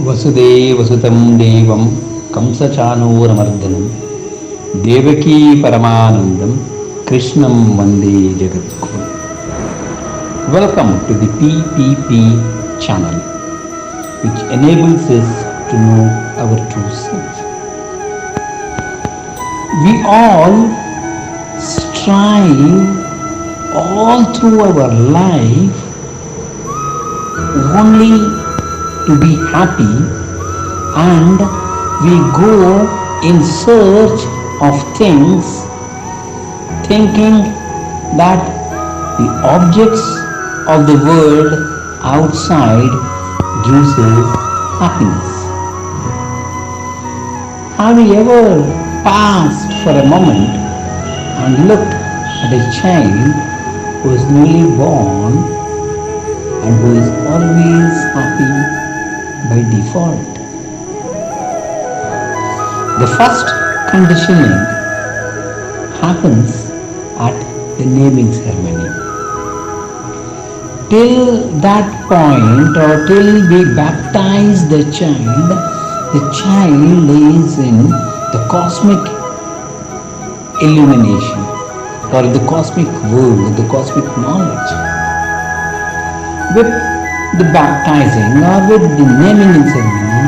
वसुदेवसुतं देवं कंसचाणूरमर्दनं देवकी परमानन्दं कृष्णं वन्दे जगद्गुरुं. Welcome to the PPP channel, which enables us to know our true self. We all strive all through our life only to be happy, and we go in search of things thinking that the objects of the world outside gives us happiness. Have you ever paused for a moment and looked at a child who is newly born and who is always happy by default? The first conditioning happens at the naming ceremony. Till that point, or till we baptize the child is in the cosmic illumination, or the cosmic world, the cosmic knowledge. With the baptizing or with the naming ceremony,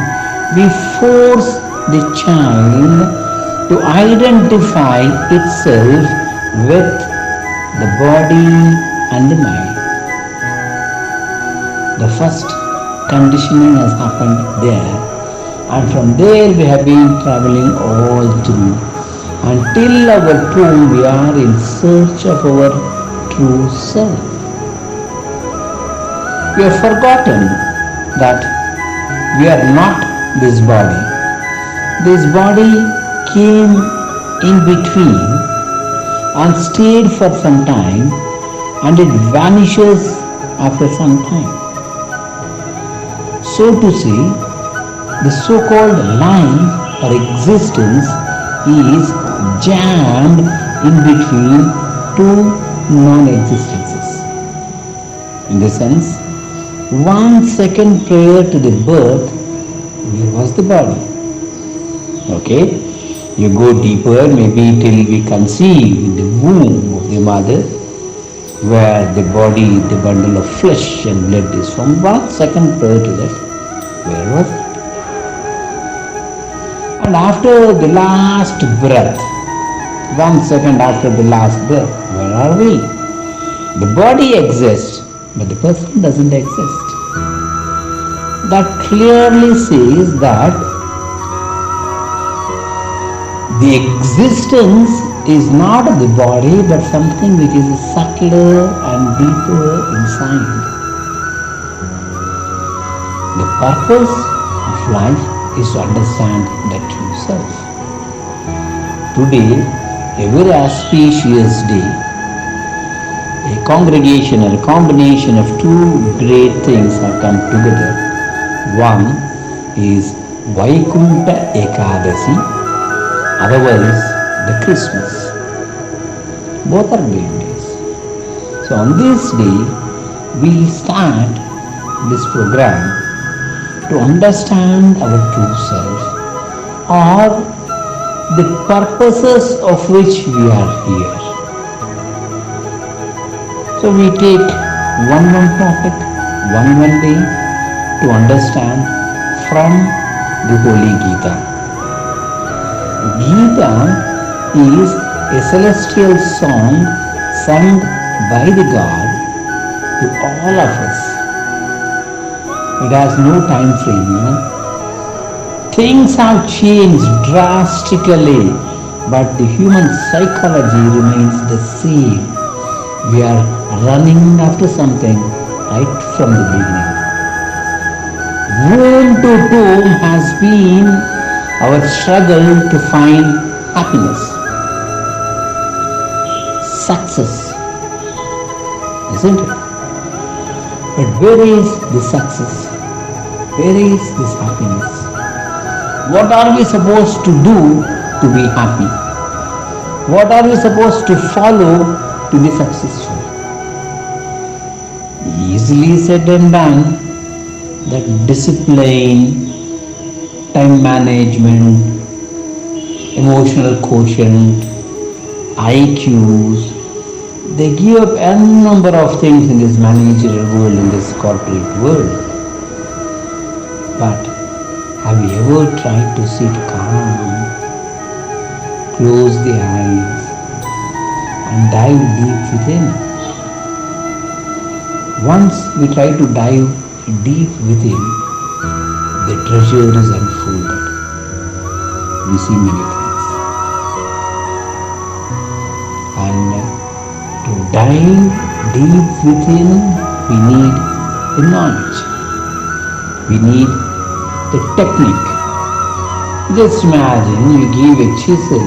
we force the child to identify itself with the body and the mind. The first conditioning has happened there, and from there we have been traveling all through until our tomb. We are in search of our true self. We have forgotten that we are not this body. This body came in between and stayed for some time, and it vanishes after some time. So to say, the so-called life or existence is jammed in between two non-existences. In the sense, 1 second prior to the birth, where was the body? Okay, you go deeper, maybe till we conceive in the womb of the mother, where the body, the bundle of flesh and blood is from 1 second prior to that, where was it? And after the last breath, 1 second after the last breath, where are we? The body exists, but the person doesn't exist. That clearly says that the existence is not of the body, but something which is subtler and deeper inside. The purpose of life is to understand the true self. Today, a very auspicious day, a congregation or a combination of two great things have come together. One is Vaikunta Ekadasi, otherwise the Christmas. Both are great days. So on this day, we start this program to understand our true self, or the purposes of which we are here. So we take one topic, one day to understand from the Holy Gita. Gita is a celestial song sung by the God to all of us. It has no time frame. Things have changed drastically, but the human psychology remains the same. We are running after something right from the beginning. Womb to tomb has been our struggle to find happiness, success, isn't it? But where is the success? Where is this happiness? What are we supposed to do to be happy? What are we supposed to follow to be successful? Easily said and done. that discipline, time management, emotional quotient, IQs, they give up n number of things in this managerial world, in this corporate world. But have you ever tried to sit calm, close the eyes, and dive deep within? Once we try to dive deep within, the treasure is unfolded. We see many things. And to dive deep within, we need the knowledge. We need the technique. Just imagine you give a chisel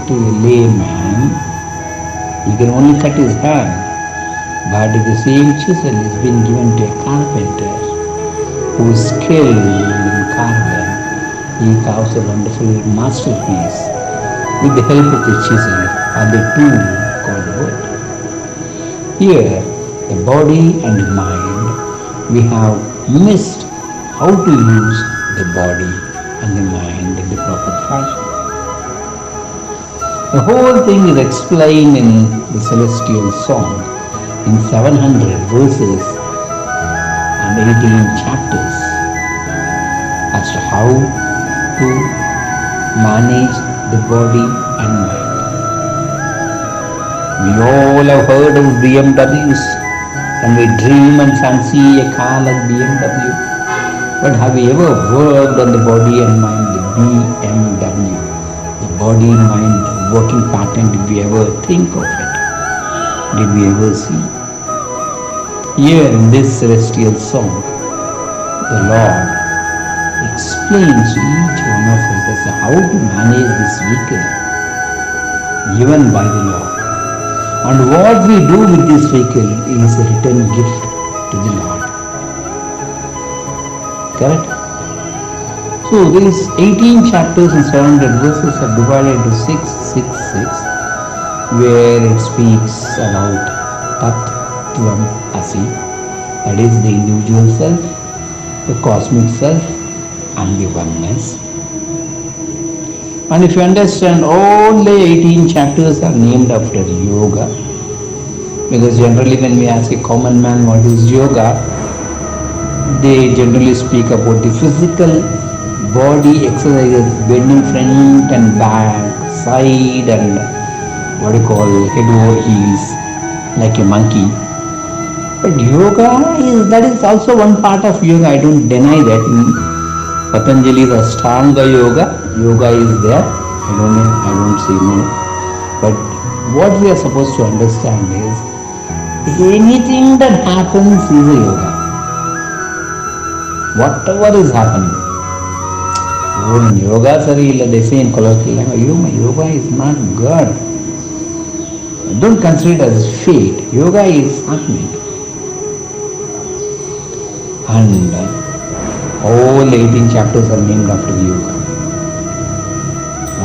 to a layman, he can only cut his hand. But if the same chisel is being given to a carpenter who is skilled in carving, he carves a wonderful masterpiece with the help of the chisel and the tool called wood. Here, the body and the mind, we have missed how to use the body and the mind in the proper fashion. The whole thing is explained in the celestial song in 700 verses and 18 chapters as to how to manage the body and mind. We all have heard of BMWs and we dream and fancy a car like BMW. But have you ever worked on the body and mind, the BMW, the body and mind working pattern? Did we ever think of it? Did we ever see? Here in this celestial song, the Lord explains to each one of us as to how to manage this vehicle given by the Lord. And what we do with this vehicle is a return gift to the Lord. Correct? So these 18 chapters and 700 verses are divided into 666, where it speaks about Tat Tvam Asi, that is the individual self, the cosmic self, and the oneness. And if you understand, all the 18 chapters are named after yoga, because generally when we ask a common man what is yoga, they generally speak about the physical body exercises, bending front and back, side and what you call head over heels, like a monkey. But yoga that is also one part of yoga. I don't deny that. In Patanjali's Ashtanga yoga is there. I don't say no. But what we are supposed to understand is anything that happens is a yoga. Whatever is happening. Yoga, they say in colloquial language, yoga is not God. Don't consider it as fate. Yoga is happening. And all 18 chapters are named after the yoga.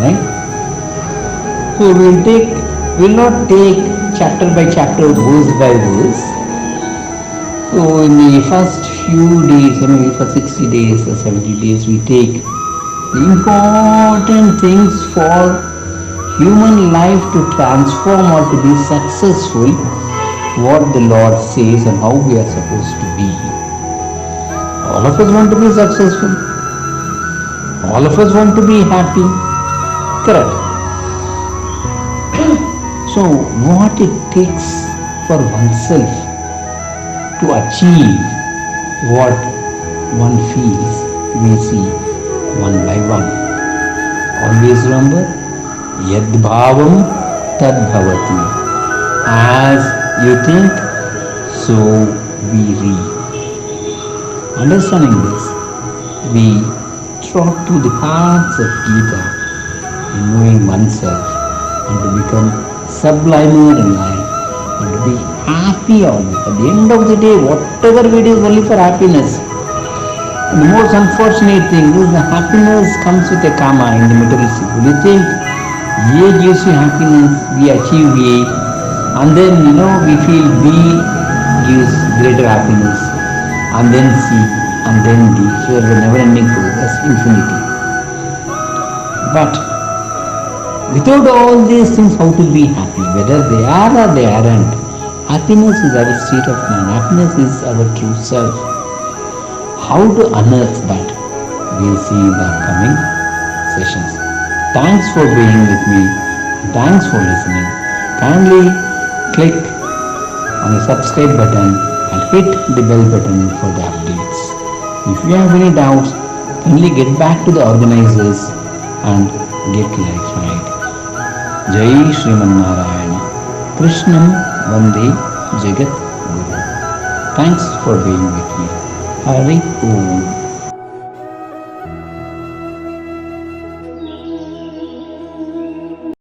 Right? So we'll not take chapter by chapter, verse by verse. So in the first few days, maybe for 60 days or 70 days, we take the important things for human life to transform or to be successful, what the Lord says and how we are supposed to be. All of us want to be successful. All of us want to be happy. Correct. So what it takes for oneself to achieve what one feels, we see one by one. Always remember, yad bhavam tad bhavati. As you think, so we reap. Understanding this, we trot through the paths of Gita in knowing oneself and to become sublimer in life and to be happy always. At the end of the day, whatever we do is only for happiness. And the most unfortunate thing is the happiness comes with a karma in the materialistic world. You think A gives you happiness, we achieve A, and then we feel B gives greater happiness, and then C, and then here the never-ending process, infinity. But without all these things, how to be happy? Whether they are or they aren't, happiness is our state of mind. Happiness is our true self. How to unearth that? We'll see in the upcoming sessions. Thanks for being with me. Thanks for listening. Kindly click on the subscribe button and hit the bell button for the updates. If you have any doubts, kindly get back to the organizers and get clarified. Jai Sriman Narayana. Krishnam Vande Jagat Guru. Thanks for being with me. Hari Om.